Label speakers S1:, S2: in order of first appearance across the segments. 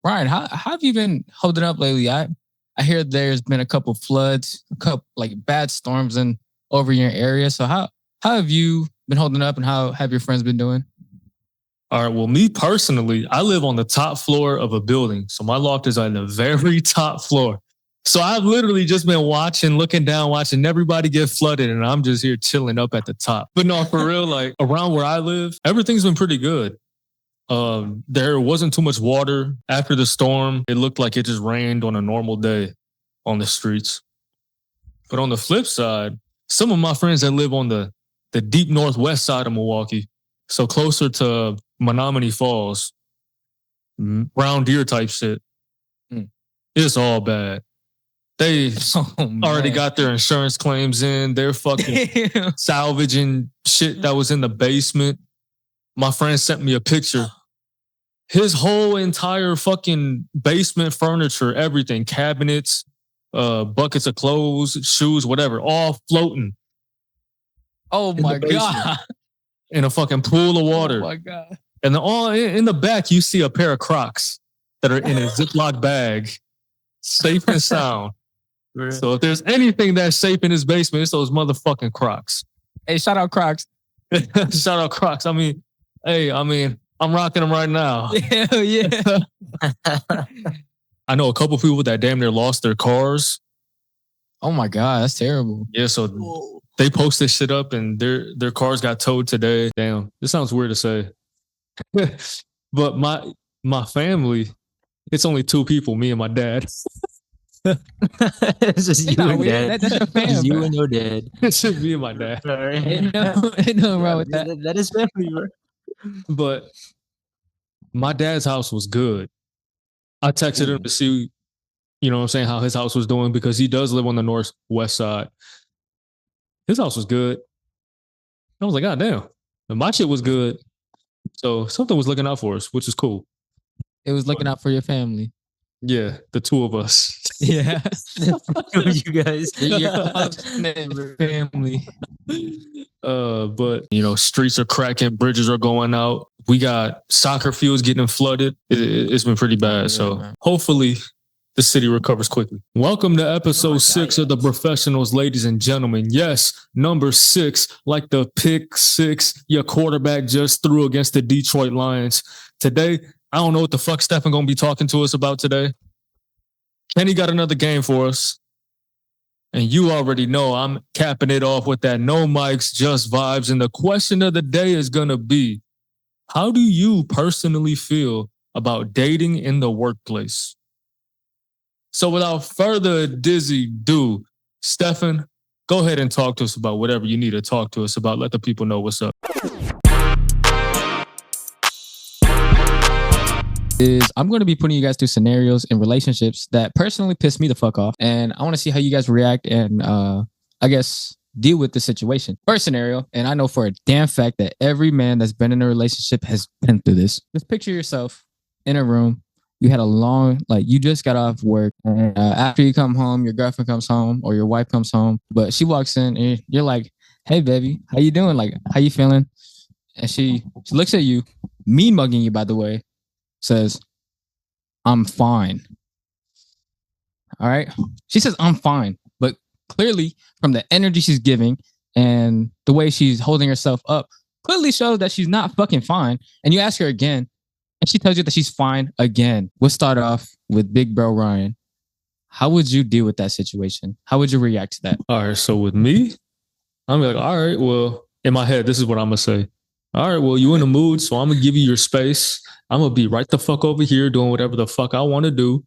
S1: Ryan, how have you been holding up lately? I hear there's been a couple floods, a couple like bad storms in over your area. So how have you been holding up, and how have your friends been doing?
S2: All right. Well, me personally, I live on the top floor of a building. So my loft is on the very top floor. So I've literally just been looking down, watching everybody get flooded. And I'm just here chilling up at the top. But no, for real, like around where I live, everything's been pretty good. There wasn't too much water after the storm. It looked like it just rained on a normal day on the streets. But on the flip side, some of my friends that live on the deep northwest side of Milwaukee, so closer to Menominee Falls, brown deer type shit, it's all bad. They already got their insurance claims in. They're fucking salvaging shit that was in the basement. My friend sent me a picture. His whole entire fucking basement furniture, everything, cabinets, buckets of clothes, shoes, whatever, all floating.
S1: Oh my God.
S2: In a fucking pool of water.
S1: Oh my God.
S2: And all in the back, you see a pair of Crocs that are in a Ziploc bag, safe and sound. So if there's anything that's safe in his basement, it's those motherfucking Crocs.
S1: Hey, shout out Crocs.
S2: Shout out Crocs. I'm rocking them right now.
S1: Hell yeah.
S2: I know a couple people that damn near lost their cars.
S1: Oh my God, that's terrible.
S2: Yeah, so they posted shit up and their cars got towed today. Damn, this sounds weird to say. But my family, it's only two people, me and my dad.
S3: It's just you and dad.
S1: That's your family.
S3: Just you and your dad.
S2: It's just me and my dad.
S1: Ain't nothing wrong with that.
S3: That is family, bro.
S2: But my dad's house was good. I texted him to see, you know what I'm saying, how his house was doing because he does live on the northwest side. His house was good. I was like, God damn. And my shit was good. So something was looking out for us, which is cool.
S1: It was looking out for your family.
S2: Yeah, the two of us.
S1: Yeah.
S3: You guys.
S1: Your family.
S2: But, you know, streets are cracking, bridges are going out. We got soccer fields getting flooded. It's been pretty bad. So hopefully the city recovers quickly. Welcome to episode 6 of the Brofessionals, ladies and gentlemen. Yes, number 6, like the pick 6 your quarterback just threw against the Detroit Lions. Today, I don't know what the fuck Stephen gonna be talking to us about today. Kenny got another game for us. And you already know I'm capping it off with that no mics, just vibes. And the question of the day is gonna be, how do you personally feel about dating in the workplace? So without further ado, Stefan, go ahead and talk to us about whatever you need to talk to us about. Let the people know what's up.
S1: I'm going to be putting you guys through scenarios in relationships that personally piss me the fuck off. And I want to see how you guys react and, I guess, deal with the situation. First scenario, and I know for a damn fact that every man that's been in a relationship has been through this. Just picture yourself in a room. You had a long, you just got off work. And, after you come home, your girlfriend comes home or your wife comes home, but she walks in and you're like, hey, baby, how you doing? Like, how you feeling? And she looks at you, mean mugging you, by the way, says, I'm fine. All right. She says, I'm fine. But clearly from the energy she's giving and the way she's holding herself up, clearly shows that she's not fucking fine. And you ask her again, and she tells you that she's fine again. We'll start off with Big Bro Ryan. How would you deal with that situation? How would you react to that?
S2: All right. So with me, I'm like, all right, well, in my head, this is what I'm going to say. All right, well, you in the mood, so I'm going to give you your space. I'm going to be right the fuck over here doing whatever the fuck I want to do.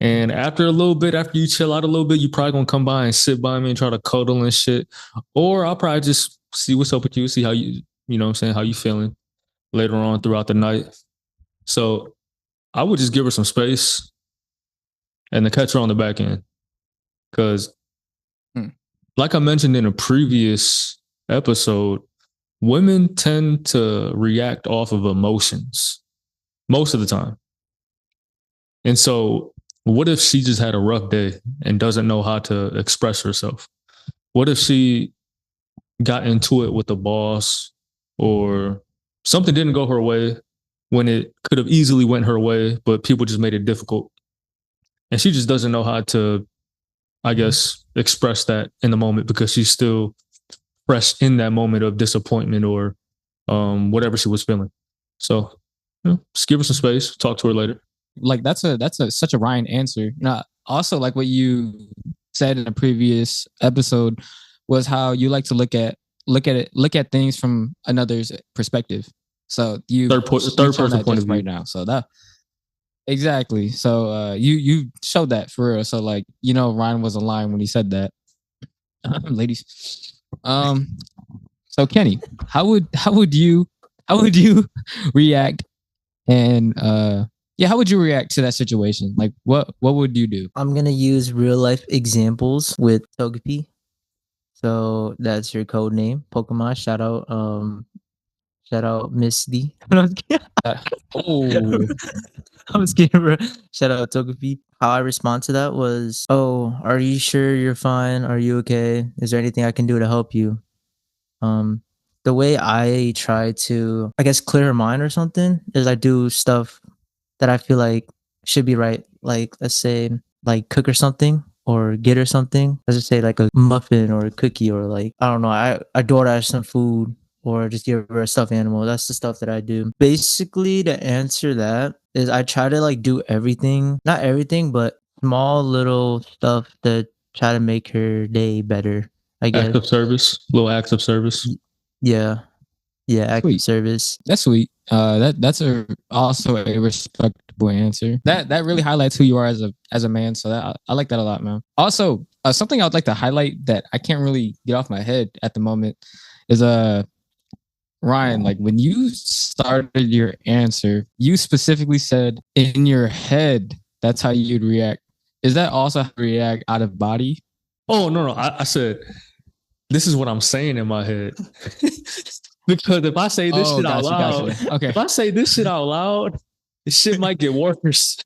S2: And after a little bit, after you chill out a little bit, you probably going to come by and sit by me and try to cuddle and shit. Or I'll probably just see what's up with you, see how you know what I'm saying, how you feeling later on throughout the night. So I would just give her some space and then catch her on the back end. Because like I mentioned in a previous episode, women tend to react off of emotions most of the time. And so what if she just had a rough day and doesn't know how to express herself? What if she got into it with the boss or something didn't go her way when it could have easily went her way, but people just made it difficult. And she just doesn't know how to, I guess, express that in the moment because she's still fresh in that moment of disappointment or whatever she was feeling. So, just give her some space. Talk to her later.
S1: Like that's such a Ryan answer. Now, also like what you said in a previous episode was how you like to look at things from another's perspective. So you
S2: third person point of view
S1: right now. So that exactly. So you showed that for real. So like Ryan was lying when he said that. Ladies. So Kenny, how would you react and how would you react to that situation? Like what would you do?
S3: I'm gonna use real life examples with Togepi. So that's your code name, Pokemon. Shout out Miss D.
S1: Oh,
S3: I was kidding, bro. Shout out Togepi. How I respond to that was, "Oh, are you sure you're fine? Are you okay? Is there anything I can do to help you?" The way I try to, I guess, clear her mind or something is I do stuff that I feel like should be right. Like, let's say, like cook her something or get her something. Let's just say like a muffin or a cookie or like, I don't know, I DoorDash some food or just give her a stuffed animal. That's the stuff that I do. Basically, to answer that is I try to like do everything, not everything, but small little stuff that try to make her day better, I guess.
S2: Acts of service, little acts of service.
S3: Yeah. Active
S1: Sweet.
S3: service.
S1: That's sweet. That's also a respectable answer. That really highlights who you are as a man. So I like that a lot, man. Also, something I would like to highlight that I can't really get off my head at the moment is Ryan, like when you started your answer, you specifically said in your head that's how you'd react. Is that also how you react out of body?
S2: Oh no, I said this is what I'm saying in my head. Because if I say this shit out loud,
S1: okay.
S2: If I say this shit out loud, this shit might get worse.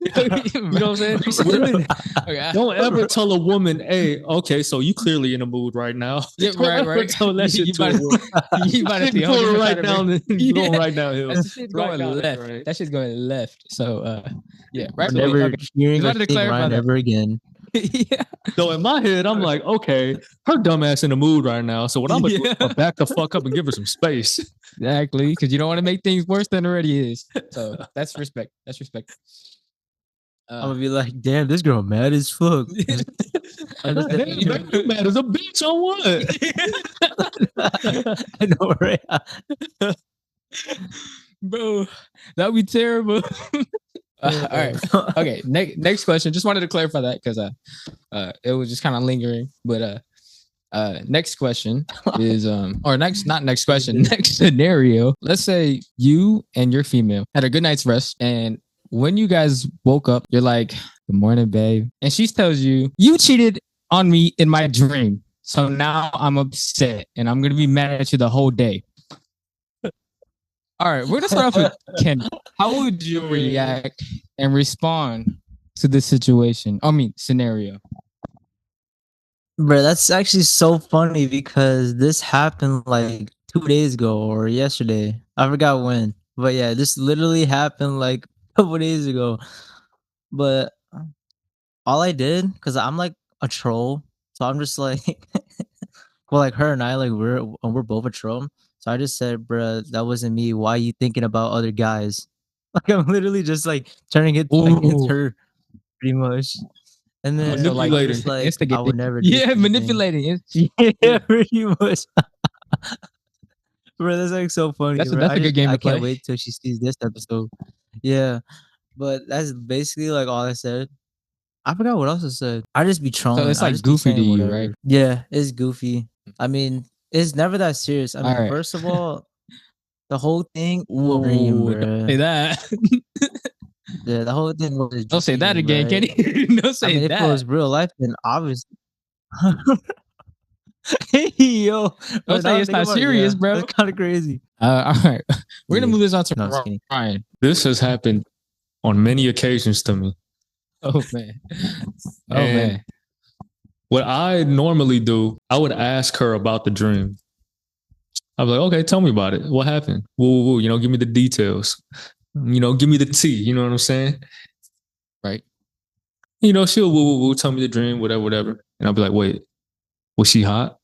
S2: You know what I'm saying? Don't ever tell a woman, "Hey, okay, so you clearly in a mood right now."
S1: Yeah, right.
S2: Tell that shit to a woman.
S1: You about to see
S2: going right down, going right downhill.
S1: That shit's going left.
S2: Right.
S1: That shit's going left. So right.
S3: Never hearing
S1: or
S3: seeing Ryan ever again.
S1: Yeah.
S2: So in my head, I'm like, okay, her dumb ass in the mood right now. So what I'm gonna do is back the fuck up and give her some space.
S1: Exactly, because you don't want to make things worse than it already is. So that's respect. That's respect.
S3: I'm gonna be like, damn, this girl mad as fuck.
S2: You mad as a bitch on what?
S3: I know, right?
S1: Bro, that'd be terrible. All right. Okay. Next question. Just wanted to clarify that because it was just kind of lingering. But next question is not next question. Next scenario. Let's say you and your female had a good night's rest, and when you guys woke up, you're like, "Good morning, babe," and she tells you cheated on me in my dream. So now I'm upset, and I'm gonna be mad at you the whole day. All right, we're gonna start off with Ken. How would you react and respond to this situation? Scenario.
S3: Bro, that's actually so funny because this happened like 2 days ago or yesterday. I forgot when. But yeah, this literally happened like a couple days ago. But all I did, because I'm like a troll, so I'm just like, well, like her and I, like we're both a troll. So I just said, bruh, that wasn't me. Why are you thinking about other guys? Like I'm literally just like turning it against her, pretty much. And then
S2: manipulating,
S3: like I would never. Do
S1: Manipulating.
S3: Yeah, pretty much. Bro, that's like so funny.
S1: That's a good game.
S3: I can't wait till she sees this episode. Yeah, but that's basically like all I said. I forgot what else I said. I just be trolling.
S1: So it's like goofy to you, right?
S3: Yeah, it's goofy. I mean, it's never that serious. I mean, first of all, the whole thing.
S1: Don't say that.
S3: Yeah, the whole thing was.
S1: Don't say that again, Kenny. Don't say that.
S3: If it was real life, then obviously. Hey yo!
S1: Don't say it's not serious, bro.
S3: That's kind of crazy.
S1: All right, we're gonna move this on to Ryan.
S2: This has happened on many occasions to me.
S1: Oh man! Man!
S2: What I normally do, I would ask her about the dream. I'll be like, okay, tell me about it. What happened? Woo, woo, woo. Give me the details. Give me the tea. You know what I'm saying?
S1: Right.
S2: She'll woo, woo, woo, tell me the dream, whatever, whatever. And I'll be like, wait, was she hot?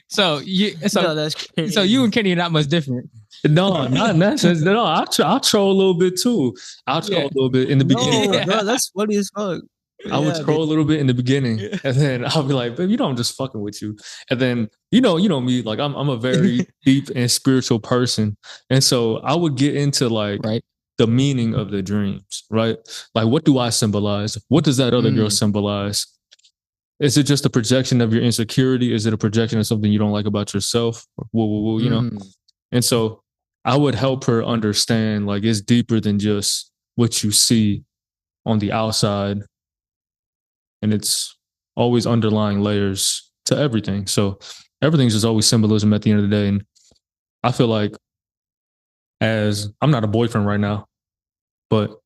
S1: So
S3: that's crazy.
S1: So you and Kenny are not much different.
S2: No, not in that sense. No, I'll troll a little bit too. I'll troll a little bit in the beginning.
S3: No, that's funny as fuck.
S2: I would troll a little bit in the beginning, and then I'll be like, "Babe, I'm just fucking with you." And then you know me, like I'm a very deep and spiritual person, and so I would get into like the meaning of the dreams, right? Like, what do I symbolize? What does that other girl symbolize? Is it just a projection of your insecurity? Is it a projection of something you don't like about yourself? Whoa, whoa, whoa, you know? And so I would help her understand like it's deeper than just what you see on the outside. And it's always underlying layers to everything. So everything's just always symbolism at the end of the day. And I feel like as I'm not a boyfriend right now, but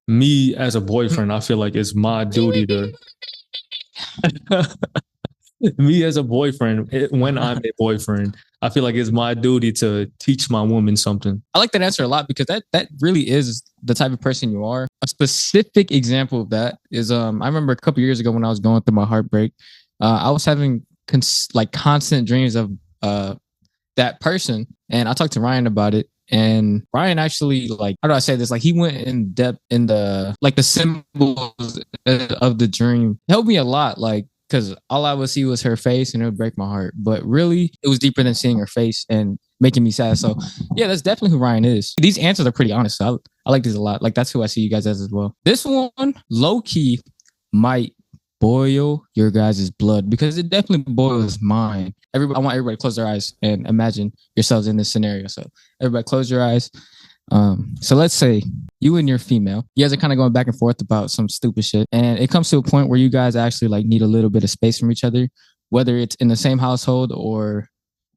S2: me as a boyfriend, I feel like it's my duty to me as a boyfriend, when I'm a boyfriend, I feel like it's my duty to teach my woman something.
S1: I like that answer a lot because that really is the type of person you are. A specific example of that is I remember a couple years ago when I was going through my heartbreak, I was having constant dreams of that person, and I talked to Ryan about it. And Ryan actually, like, how do I say this? Like, he went in depth in the symbols of the dream. It helped me a lot, like, because all I would see was her face and it would break my heart. But really, it was deeper than seeing her face and making me sad. So, yeah, that's definitely who Ryan is. These answers are pretty honest. So I like these a lot. Like, that's who I see you guys as well. This one, low-key, might boil your guys' blood because it definitely boils mine. I want everybody to close their eyes and imagine yourselves in this scenario. So everybody close your eyes. So let's say you and your female, you guys are kind of going back and forth about some stupid shit. And it comes to a point where you guys actually like need a little bit of space from each other, whether it's in the same household or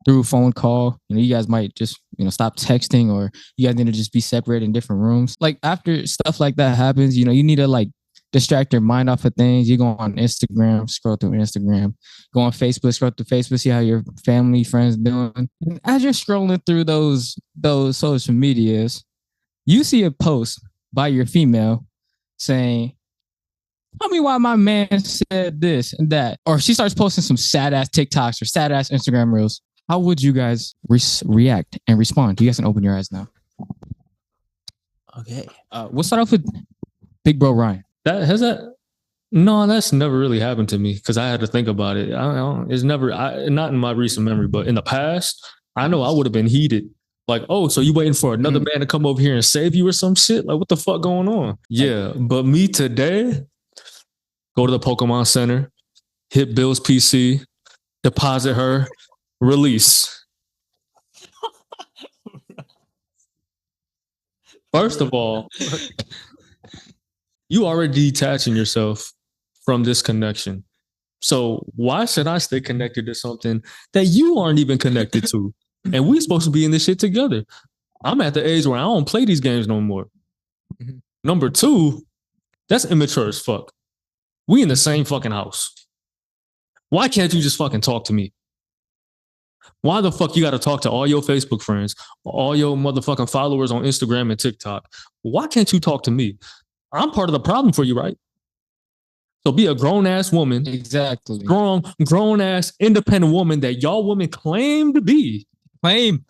S1: through a phone call. You guys might just, stop texting, or you guys need to just be separated in different rooms. Like after stuff like that happens, you need to like distract your mind off of things. You go on Instagram, scroll through Instagram, go on Facebook, scroll through Facebook, see how your family, friends doing. And as you're scrolling through those social medias, you see a post by your female saying, tell me why my man said this and that. Or she starts posting some sad ass TikToks or sad ass Instagram reels. How would you guys react and respond? You guys can open your eyes now.
S3: Okay.
S1: We'll start off with Big Bro Ryan.
S2: No, that's never really happened to me because I had to think about it. It's never, not in my recent memory, but in the past, I know I would have been heated. Like, oh, so you waiting for another man to come over here and save you or some shit? Like, what the fuck going on? Yeah, but me today, go to the Pokemon Center, hit Bill's PC, deposit her, release. First of all, you already detaching yourself from this connection. So why should I stay connected to something that you aren't even connected to? And we're supposed to be in this shit together. I'm at the age where I don't play these games no more. Mm-hmm. Number two, that's immature as fuck. We in the same fucking house. Why can't you just fucking talk to me? Why the fuck you got to talk to all your Facebook friends, all your motherfucking followers on Instagram and TikTok? Why can't you talk to me? I'm part of the problem for you, right? So be a grown-ass woman.
S1: Exactly.
S2: Grown-ass independent woman that y'all women claim to be.
S1: Claim.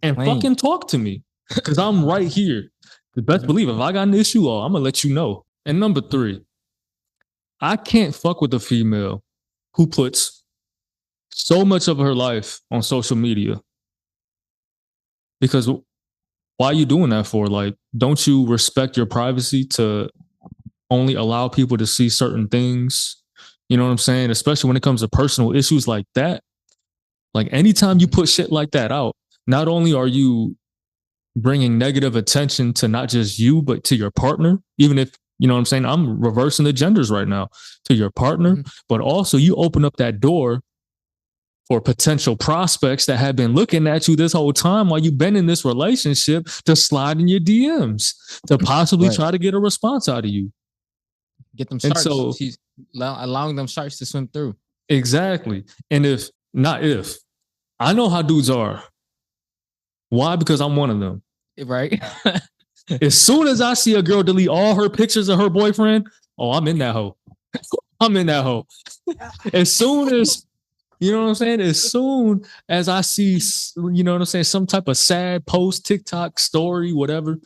S2: And fucking talk to me. Because I'm right here. The best believe if I got an issue, I'm going to let you know. And number three, I can't fuck with a female who puts so much of her life on social media. Because why are you doing that for? Like, don't you respect your privacy to only allow people to see certain things? You know what I'm saying? Especially when it comes to personal issues like that. Like, anytime you put shit like that out, not only are you bringing negative attention to not just you, but to your partner, even if, you know what I'm saying? I'm reversing the genders right now, to your partner, but also you open up that door for potential prospects that have been looking at you this whole time while you've been in this relationship to slide in your DMs to possibly
S1: Right.
S2: try to get a response out of you.
S1: Get them
S2: And
S1: sharks.
S2: so-
S1: She's allowing them sharks to swim through.
S2: Exactly. And I know how dudes are. Why? Because I'm one of them.
S1: Right?
S2: As soon as I see a girl delete all her pictures of her boyfriend, oh, I'm in that hoe. I'm in that hoe. As soon as, you know what I'm saying? As soon as I see, you know what I'm saying, some type of sad post, TikTok story, whatever,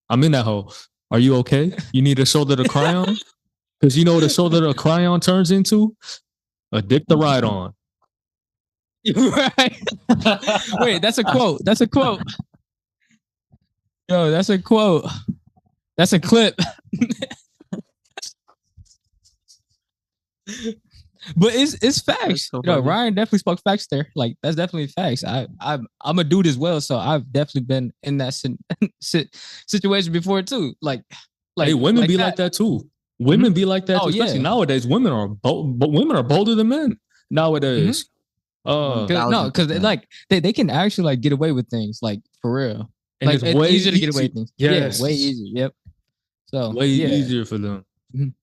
S2: I'm in that hoe. Are you okay? You need a shoulder to cry on? Because you know what a shoulder to cry on turns into? A dick to ride on.
S1: Right. Wait, that's a quote. That's a quote. Yo, that's a quote. That's a clip. But it's facts.
S3: So
S1: You know,
S3: funny.
S1: Ryan definitely spoke facts there. Like that's definitely facts. I'm a dude as well, so I've definitely been in that situation before too. Like
S2: Hey, women be like that too. Women be like that,
S1: Oh,
S2: too, especially
S1: yeah.
S2: nowadays. Women are bolder than men nowadays.
S1: Because like they can actually like get away with things, like for real.
S2: And
S1: Like
S2: it's way
S1: easier to get away
S2: easy-
S1: with things.
S2: Yes.
S1: Yeah, way easier. Yep. So
S2: way
S1: yeah.
S2: easier for them.
S1: Mhm.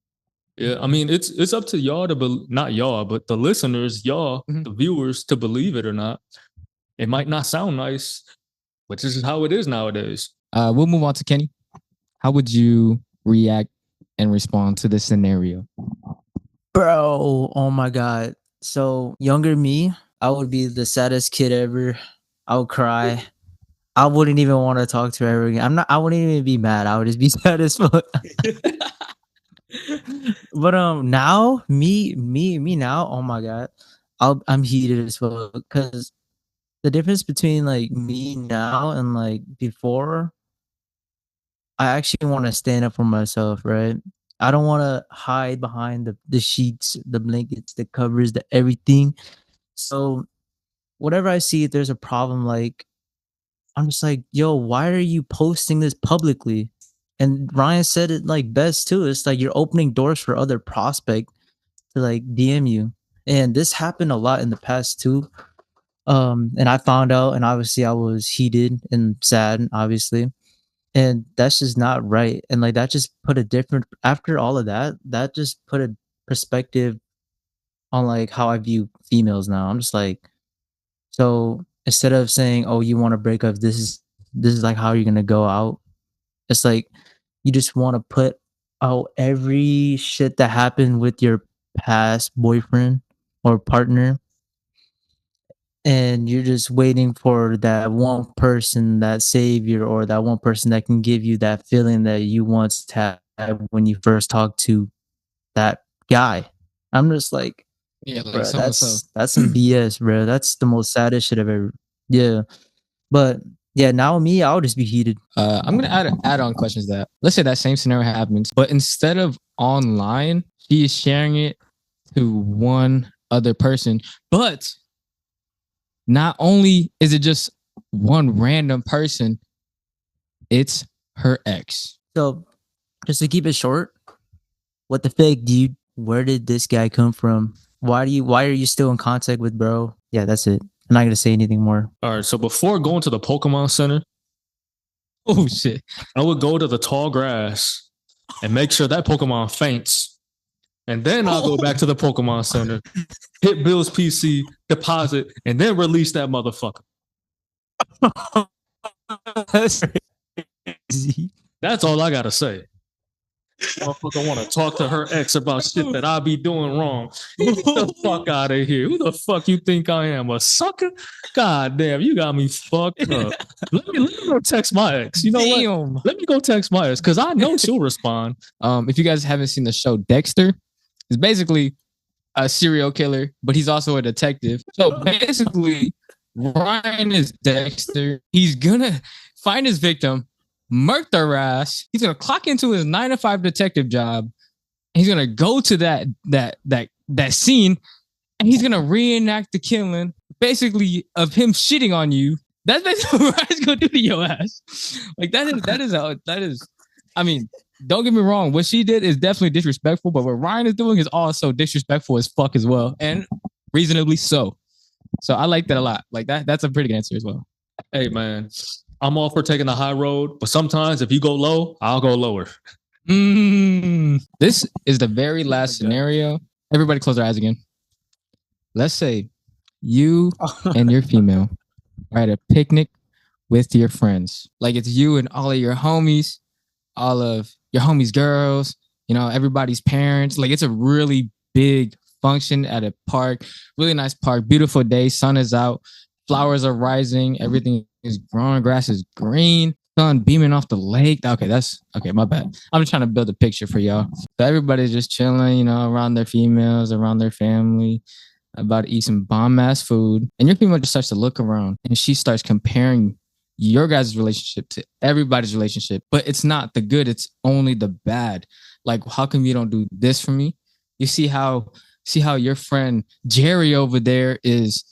S2: Yeah, I mean, it's up to y'all to not y'all, but the listeners, y'all,
S1: Mhm.
S2: the viewers, to believe it or not. It might not sound nice, but this is how it is nowadays.
S1: We'll move on to Kenny. How would you react and respond to this scenario?
S3: Bro, oh my god. So younger me, I would be the saddest kid ever. I would cry. I wouldn't even want to talk to her ever again. I wouldn't even be mad. I would just be sad as fuck. But now me now, oh my god. I'm heated as fuck because the difference between like me now and like before, I actually want to stand up for myself, right? I don't want to hide behind the sheets, the blankets, the covers, the everything. So whatever I see, if there's a problem, like I'm just like, yo, why are you posting this publicly? And Ryan said it like best too. It's like you're opening doors for other prospect to like DM you. And this happened a lot in the past too. And I found out, and obviously I was heated and sad, obviously. And that's just not right. And like that just put a different after all of that, that just put a perspective on like how I view females now. I'm just like, so instead of saying, "Oh, you want to break up, this is like how you're gonna go out," it's like you just want to put out every shit that happened with your past boyfriend or partner, and you're just waiting for that one person, that savior, or that one person that can give you that feeling that you once had when you first talked to that guy. I'm just like,
S1: Yeah, like
S3: bro,
S1: so and so.
S3: that's some BS, bro. That's the most saddest shit I've ever. Yeah, but yeah, now me, I'll just be heated.
S1: I'm gonna add on questions to that. Let's say that same scenario happens, but instead of online, she is sharing it to one other person. But not only is it just one random person, it's her ex.
S3: So, just to keep it short, what the fuck, dude? Where did this guy come from? Why are you still in contact with bro? Yeah, that's it. I'm not gonna say anything more.
S2: All right, so before going to the Pokemon Center,
S1: Oh shit.
S2: I would go to the tall grass and make sure that Pokemon faints. And then I'll go back to the Pokemon Center, hit Bill's PC, deposit, and then release that motherfucker.
S3: That's crazy.
S2: That's all I gotta say. Motherfucker want to talk to her ex about shit that I be doing wrong. Get the fuck out of here. Who the fuck you think I am? A sucker? God damn, you got me fucked up. Let me go text my ex. You know what?
S1: Damn.
S2: Let me go text my ex because I know she'll respond.
S1: If you guys haven't seen the show Dexter, it's basically a serial killer, but he's also a detective. So basically, Ryan is Dexter. He's gonna find his victim, murk their ass. He's gonna clock into his 9 to 5 detective job. He's gonna go to that scene, and he's gonna reenact the killing, basically of him shitting on you. That's basically what Ryan's gonna do to your ass. Like that is. I mean, don't get me wrong. What she did is definitely disrespectful, but what Ryan is doing is also disrespectful as fuck as well. And reasonably so. So I like that a lot. Like that's a pretty good answer as well.
S2: Hey man, I'm all for taking the high road, but sometimes if you go low, I'll go lower.
S1: This is the very last scenario. Everybody close their eyes again. Let's say you and your female are at a picnic with your friends. Like it's you and all of your homies, all of your homies' girls, everybody's parents. Like it's a really big function at a park, really nice park, beautiful day, sun is out, flowers are rising, everything is growing, grass is green, sun beaming off the lake. Okay, my bad. I'm just trying to build a picture for y'all. So everybody's just chilling, around their females, around their family, about to eat some bomb ass food. And your female just starts to look around and she starts comparing your guys' relationship to everybody's relationship. But it's not the good, it's only the bad. Like, how come you don't do this for me? You see how your friend Jerry over there is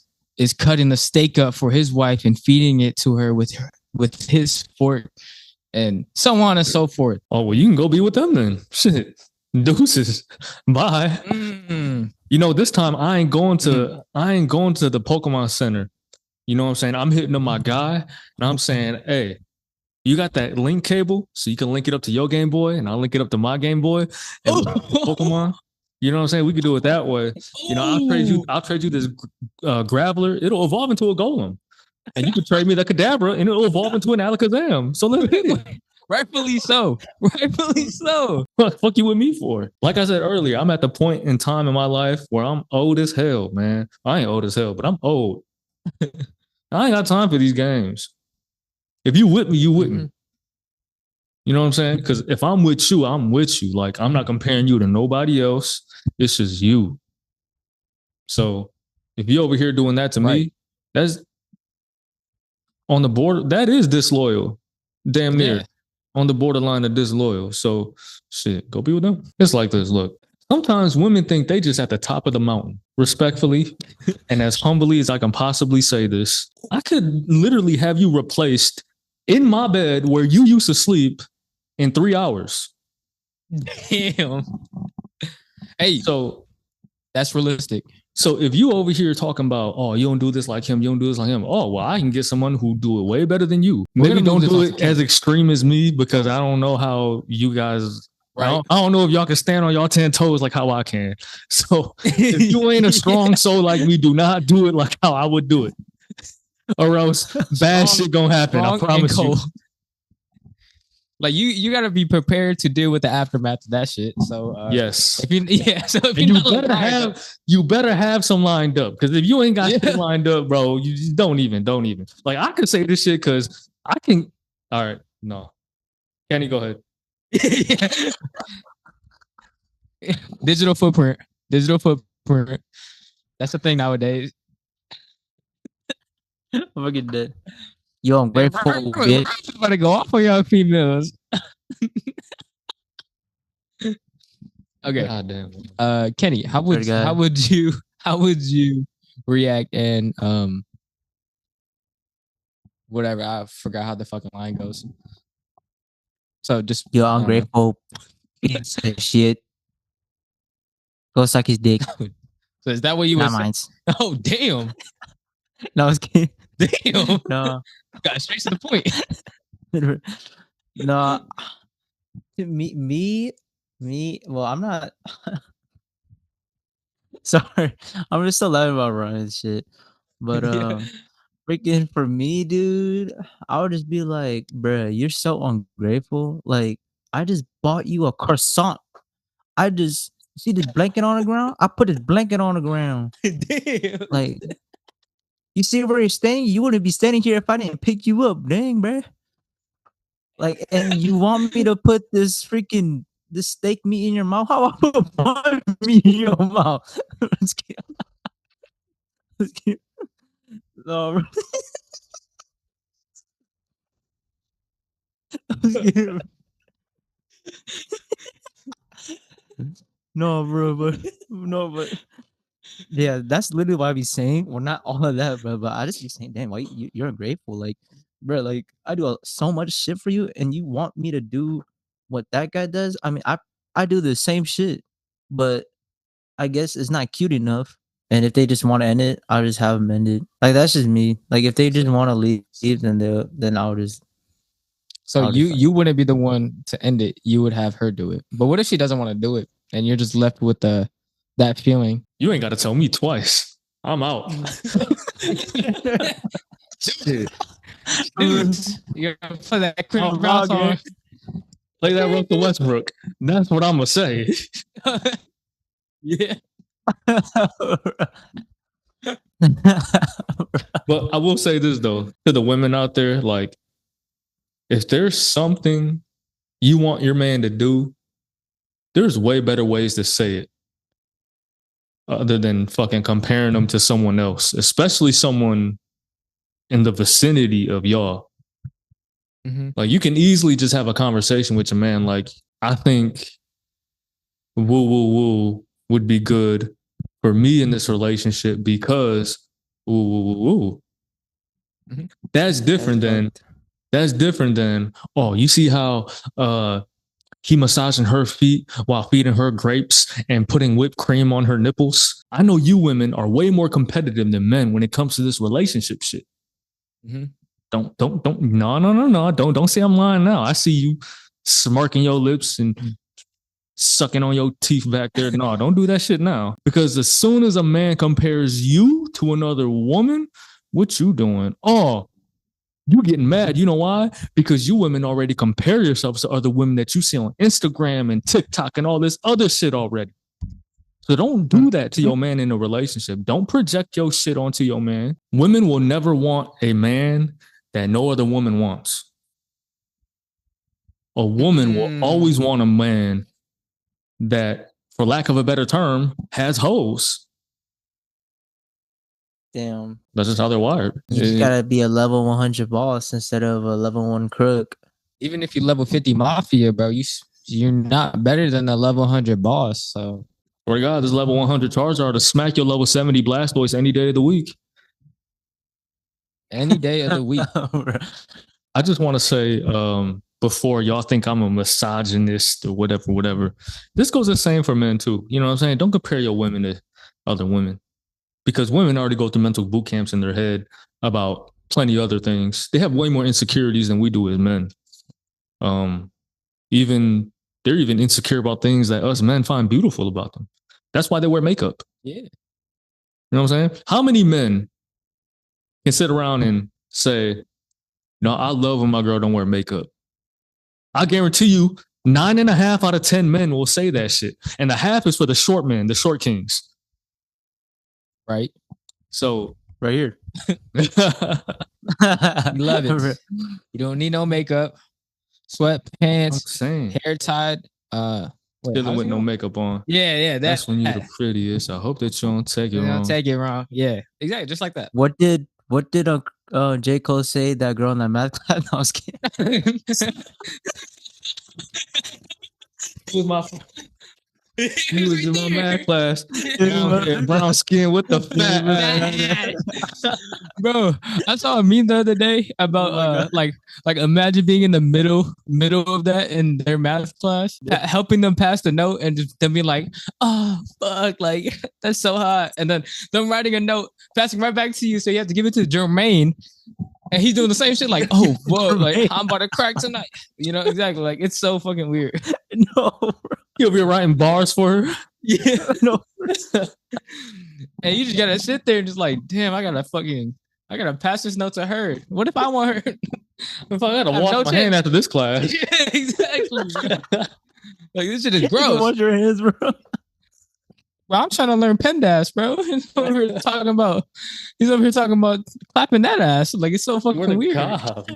S1: cutting the steak up for his wife and feeding it to her with his fork, and so on and so forth.
S2: Oh, well, you can go be with them then. Shit. Deuces. Bye. This time I ain't going to the Pokemon Center. You know what I'm saying? I'm hitting up my guy and I'm saying, hey, you got that link cable so you can link it up to your Game Boy and I'll link it up to my Game Boy and Pokemon. You know what I'm saying? We could do it that way. I'll trade you this Graveler. It'll evolve into a Golem. And you can trade me the Kadabra and it'll evolve into an Alakazam. So let's hit it.
S1: Rightfully so.
S2: Fuck you with me for? Like I said earlier, I'm at the point in time in my life where I'm old as hell, man. I ain't old as hell, but I'm old. I ain't got time for these games. If you with me, you with me. You know what I'm saying? Because if I'm with you, I'm with you. Like, I'm not comparing you to nobody else. It's just you. So if you over here doing that to me, that's on the border. That is disloyal. Damn near. Yeah. On the borderline of disloyal. So shit, go be with them. It's like this. Look, sometimes women think they just at the top of the mountain. Respectfully, and as humbly as I can possibly say this, I could literally have you replaced in my bed where you used to sleep in 3 hours.
S1: Damn. Hey, so that's realistic.
S2: So if you over here talking about, oh, you don't do this like him, you don't do this like him. Oh, well, I can get someone who do it way better than you. Maybe don't do it as extreme as me because I don't know how you guys. Right. I don't know if y'all can stand on y'all 10 toes like how I can. So if you ain't a strong soul like me, do not do it like how I would do it. Or else bad shit gonna happen. I promise you.
S1: Like you gotta be prepared to deal with the aftermath of that shit. So
S2: yes.
S1: You
S2: better have some lined up. Because if you ain't got shit lined up, bro, you just don't even. Like I can say this shit because I can. All right, no. Kenny, go ahead.
S1: Digital footprint. That's the thing nowadays.
S3: I'm fucking dead. Yo, I'm grateful.
S1: I'm about to go off on y'all females. Okay.
S2: God damn.
S1: Kenny, how would you react and whatever? I forgot how the fucking line goes. So just
S3: I'm grateful. Piece of shit. Go suck his dick.
S1: So is that what you would
S3: say?
S1: Oh damn.
S3: No, I was kidding.
S1: Damn.
S3: No.
S1: Got straight to the point.
S3: No. Me. Well, I'm not. Sorry. I'm just still laughing about Ryan's shit. But freaking for me, dude, I would just be like, bruh, you're so ungrateful. Like, I just bought you a croissant. See this blanket on the ground? I put this blanket on the ground.
S1: Damn.
S3: Like, you see where you're standing? You wouldn't be standing here if I didn't pick you up. Dang, bruh. Like, and you want me to put this steak meat in your mouth? How I put bun meat in your mouth? Let's get. No, no, bro, but yeah, that's literally what I be saying. Well, not all of that, bro, but I just be saying, damn, why you're ungrateful? Like, bro, like I do so much shit for you, and you want me to do what that guy does? I mean, I do the same shit, but I guess it's not cute enough. And if they just want to end it, I'll just have them end it. Like that's just me. Like if they just want to leave, then I'll just.
S1: So
S3: I'll
S1: you wouldn't be the one to end it. You would have her do it. But what if she doesn't want to do it, and you're just left with that feeling?
S2: You ain't got to tell me twice. I'm out.
S1: Dude, you're gonna put that Chris
S2: Oh,
S1: Brown song.
S2: Play that Russell Westbrook. That's what I'm gonna say.
S1: Yeah.
S2: But I will say this though, to the women out there, like, if there's something you want your man to do, there's way better ways to say it other than fucking comparing them to someone else, especially someone in the vicinity of y'all.
S1: Mhm.
S2: Like, you can easily just have a conversation with your man. Like, I think woo woo woo would be good for me in this relationship because woo woo woo woo.
S1: Mhm.
S2: That's different than, oh, you see how he massaging her feet while feeding her grapes and putting whipped cream on her nipples. I know you women are way more competitive than men when it comes to this relationship shit.
S1: Mhm.
S2: No. Don't say I'm lying now. I see you smirking your lips and sucking on your teeth back there. No, don't do that shit now. Because as soon as a man compares you to another woman, what you doing? Oh, you getting mad. You know why? Because you women already compare yourselves to other women that you see on Instagram and TikTok and all this other shit already. So don't do that to your man in a relationship. Don't project your shit onto your man. Women will never want a man that no other woman wants. A woman will always want a man that, for lack of a better term, has hoes.
S3: Damn.
S2: That's just how they're wired.
S3: You just gotta be a level 100 boss instead of a level 1 crook.
S1: Even if you level 50 mafia, bro, you're not better than a level 100 boss. So,
S2: swear to God, this level 100 Charizard to smack your level 70 Blastoise any day of the week.
S1: any day of the week.
S2: I just want to say, before y'all think I'm a misogynist or whatever, this goes the same for men too. You know what I'm saying? Don't compare your women to other women, because women already go through mental boot camps in their head about plenty of other things. They have way more insecurities than we do as men. They're even insecure about things that us men find beautiful about them. That's why they wear makeup.
S1: Yeah.
S2: You know what I'm saying? How many men can sit around and say, no, I love when my girl don't wear makeup? I guarantee you 9.5 out of 10 men will say that shit. And the half is for the short men, the short kings.
S1: Right.
S3: So right here.
S1: You love it. You don't need no makeup, sweatpants, hair tied,
S2: chilling with no makeup on.
S1: Yeah,
S2: that's when you're the prettiest. I hope that you don't take it wrong.
S1: Take it wrong. Yeah, exactly, just like that.
S3: What did J. Cole say, that girl in that math class? No, I was kidding.
S2: He was in my math class. Brown skin with the fat.
S1: Bro, I saw a meme the other day about like imagine being in the middle of that in their math class, helping them pass the note, and just them being like, oh fuck, like that's so hot, and then them writing a note, passing right back to you, so you have to give it to Jermaine. And he's doing the same shit, like, oh, whoa, like, I'm about to crack tonight. You know, exactly. Like, it's so fucking weird.
S3: No, bro.
S2: You'll be writing bars for her?
S1: Yeah. No. And you just gotta sit there and just like, damn, I gotta pass this note to her. What if I want her?
S2: If I gotta wash my hand after this class.
S1: Yeah, exactly. Like, this shit is gross.
S3: Wash your hands, bro.
S1: Bro, I'm trying to learn PEMDAS, bro. He's over here talking about clapping that ass. Like, it's so fucking weird. God,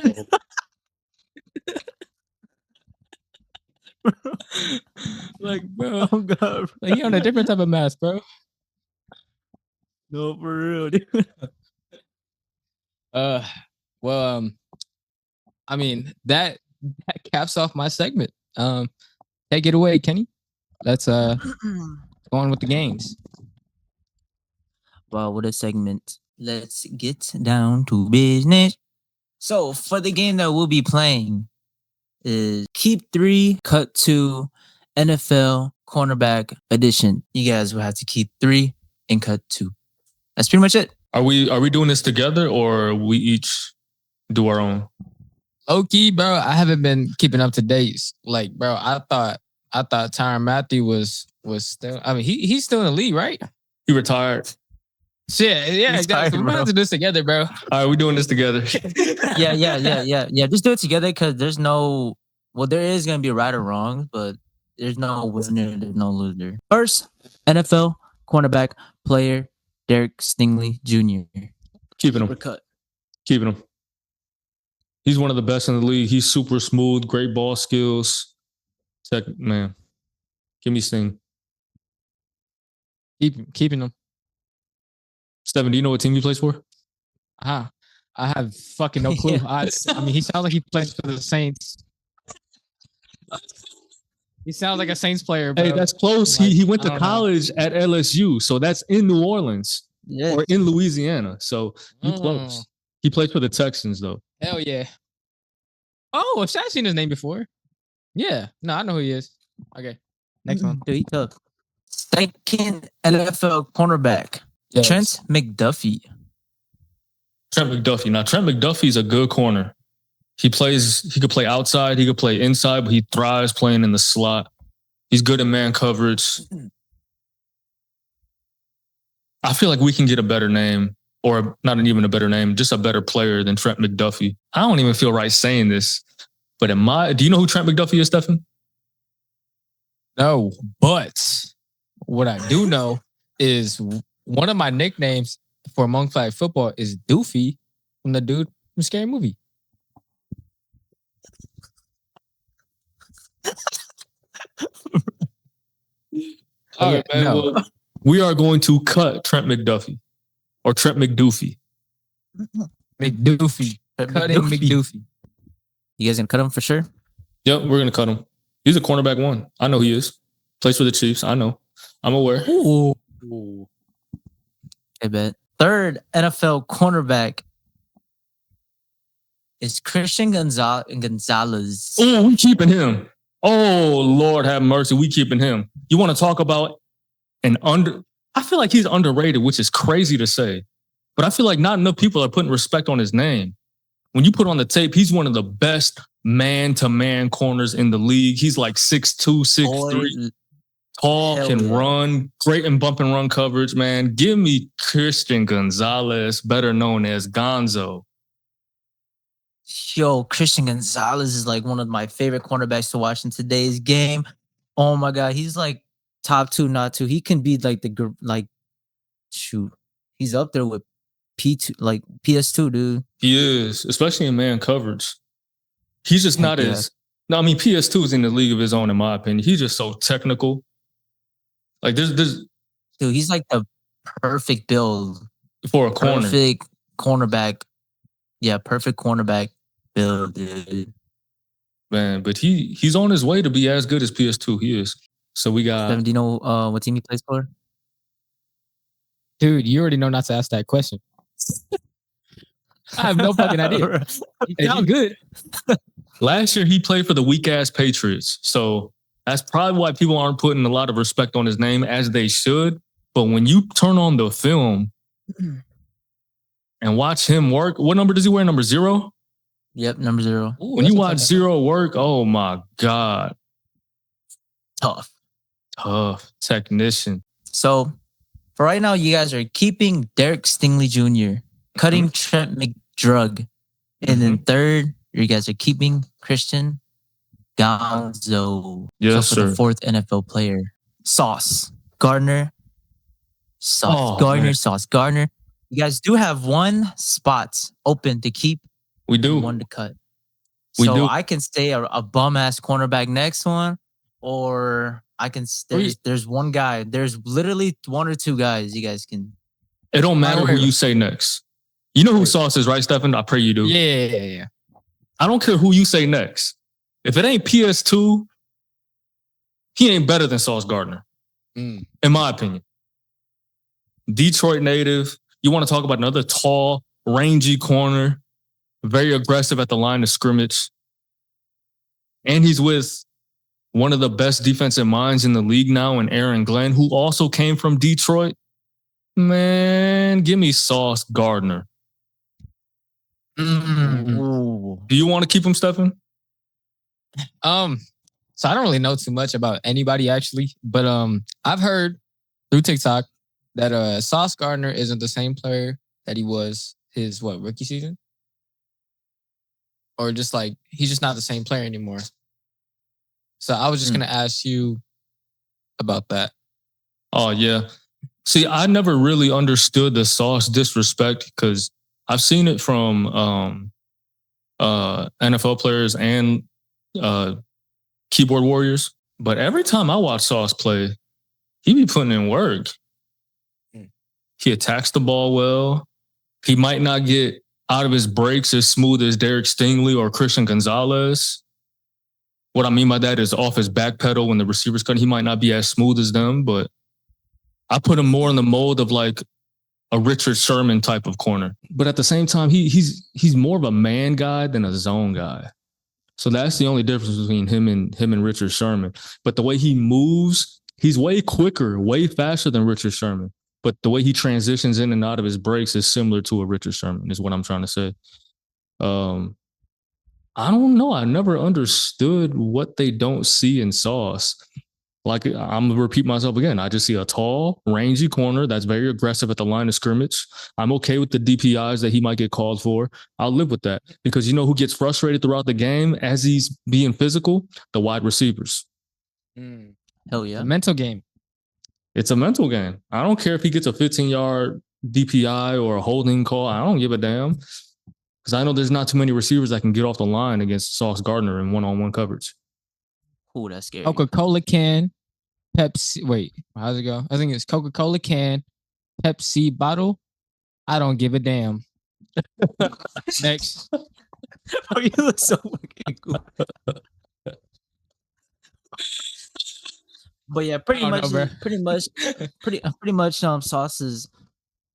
S1: like, bro. Oh God, like, he on a different type of mask, bro.
S3: No, for real, dude.
S1: Well, I mean, that caps off my segment. Take it away, Kenny. Let's go on with the games.
S3: Well, what a segment. Let's get down to business. So, for the game that we'll be playing is Keep 3, Cut 2, NFL Cornerback Edition. You guys will have to keep 3 and cut 2. That's pretty much it.
S2: Are we doing this together or we each do our own?
S1: Okay, bro. I haven't been keeping up to date. Like, bro, I thought Tyrann Matthew was still. I mean, he's still in the league, right?
S2: He retired.
S1: Shit, yeah, exactly. We might have to do this together, bro.
S2: All right, we're doing this together.
S3: Yeah. Just do it together because there is gonna be a right or wrong, but there's no winner, there's no loser. First, NFL cornerback player Derek Stingley Jr.
S2: Keeping him.
S3: Cut.
S2: Keeping him. He's one of the best in the league. He's super smooth, great ball skills. Man, give me Sting.
S1: Keeping him.
S2: Steven, do you know what team he plays for?
S1: I have fucking no clue. I mean, he sounds like he plays for the Saints. He sounds like a Saints player, bro.
S2: Hey, that's close.
S1: Like,
S2: he went to college at LSU, so that's in New Orleans or in Louisiana. So you close. He plays for the Texans, though.
S1: Hell yeah. Oh, I've seen his name before. Yeah. No, I know who he is. Okay. Next one.
S3: Dude, he tough. Second NFL cornerback.
S1: Yes.
S3: Trent McDuffie.
S2: Trent McDuffie. Now, Trent McDuffie's a good corner. He could play outside, he could play inside, but he thrives playing in the slot. He's good in man coverage. I feel like we can get a better name, or not even a better name, just a better player than Trent McDuffie. I don't even feel right saying this, but do you know who Trent McDuffie is, Stefan?
S1: No, but what I do know is one of my nicknames for Monk Flag Football is Doofy from the dude from Scary Movie.
S2: All right, man. No. Well, we are going to cut Trent McDuffie or Trent McDoofy.
S1: McDoofy. Cutting McDoofy.
S3: You guys gonna cut him for sure?
S2: Yep, we're gonna cut him. He's a cornerback one. I know he is. Plays for the Chiefs. I know. I'm aware.
S3: Ooh. I bet. Third NFL cornerback is Christian Gonzalez.
S2: Oh, we keeping him. Oh, Lord have mercy. We keeping him. You want to talk about I feel like he's underrated, which is crazy to say. But I feel like not enough people are putting respect on his name. When you put on the tape, he's one of the best man-to-man corners in the league. He's like 6'2", 6'3". Tall, can run, great in bump and run coverage, man. Give me Christian Gonzalez, better known as Gonzo.
S3: Yo, Christian Gonzalez is like one of my favorite cornerbacks to watch in today's game. Oh my God, he's like top 2, not 2. He can be like he's up there with P2, like PS2, dude.
S2: He is, especially in man coverage. He's just not as. No, I mean PS2 is in the league of his own, in my opinion. He's just so technical. Like there's
S3: dude, he's like the perfect build
S2: for a corner.
S3: Perfect cornerback. Yeah, perfect cornerback build, dude.
S2: Man, but he's on his way to be as good as PS2. He is. So we got.
S3: Steven, do you know what team he plays for?
S1: Dude, you already know not to ask that question. I have no fucking idea. He sounds good.
S2: Last year he played for the weak ass Patriots. So that's probably why people aren't putting a lot of respect on his name as they should. But when you turn on the film and watch him work, what number does he wear? Number 0?
S3: Yep, number 0.
S2: Ooh, when you watch 0 work, oh my God.
S3: Tough
S2: technician.
S3: So for right now, you guys are keeping Derek Stingley Jr., cutting Trent McDrug, and then third, you guys are keeping Christian Gonzo.
S2: Yes,
S3: so for the fourth NFL player, Sauce Gardner. Gardner. You guys do have one spot open to keep.
S2: We do.
S3: One to cut.
S2: We
S3: so
S2: do.
S3: I can stay a bum ass cornerback next one, or I can stay. There's one guy. There's literally 1 or 2 guys you guys can.
S2: It don't matter who you say next. You know who Sauce is, right, Stefan? I pray you do.
S1: Yeah.
S2: I don't care who you say next. If it ain't PS2, he ain't better than Sauce Gardner, in my opinion. Detroit native. You want to talk about another tall, rangy corner, very aggressive at the line of scrimmage. And he's with one of the best defensive minds in the league now in Aaron Glenn, who also came from Detroit. Man, give me Sauce Gardner.
S3: Ooh.
S2: Do you want to keep him, Stefan?
S1: So I don't really know too much about anybody actually, but I've heard through TikTok that Sauce Gardner isn't the same player that he was his rookie season, or just like he's just not the same player anymore. So I was just gonna ask you about that.
S2: Oh yeah. See, I never really understood the Sauce disrespect because I've seen it from NFL players and keyboard warriors. But every time I watch Sauce play, he be putting in work. He attacks the ball well. He might not get out of his breaks as smooth as Derek Stingley or Christian Gonzalez. What I mean by that is off his back pedal when the receiver's cutting. He might not be as smooth as them, but I put him more in the mold of like a Richard Sherman type of corner. But at the same time, he's more of a man guy than a zone guy. So that's the only difference between him and Richard Sherman. But the way he moves, he's way quicker, way faster than Richard Sherman. But the way he transitions in and out of his breaks is similar to a Richard Sherman, is what I'm trying to say. I don't know. I never understood what they don't see in Sauce. Like, I'm going to repeat myself again. I just see a tall, rangy corner that's very aggressive at the line of scrimmage. I'm okay with the DPIs that he might get called for. I'll live with that because you know who gets frustrated throughout the game as he's being physical? The wide receivers.
S3: Hell yeah.
S1: A mental game.
S2: It's a mental game. I don't care if he gets a 15-yard DPI or a holding call. I don't give a damn because I know there's not too many receivers that can get off the line against Sauce Gardner in one-on-one coverage.
S3: Ooh, that's scary.
S1: Coca-Cola can, Pepsi. Wait, how's it go? I think it's Coca-Cola can, Pepsi bottle. I don't give a damn. Next.
S3: Oh, you look so fucking cool. But yeah, pretty much, Sauce's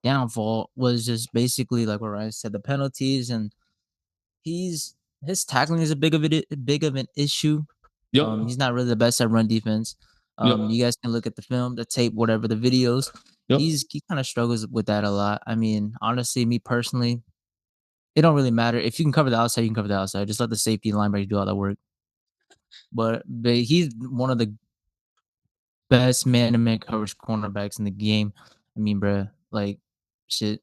S3: downfall was just basically like what Ryan said, the penalties, and his tackling is a big of an issue.
S2: Yep.
S3: He's not really the best at run defense. You guys can look at the film, the tape, whatever, the videos.
S2: Yep.
S3: He kind of struggles with that a lot. I mean, honestly, me personally, it don't really matter. If you can cover the outside, you can cover the outside. Just let the safety and linebacker do all that work. But he's one of the best man-to-man coverage cornerbacks in the game. I mean, bro, like, shit.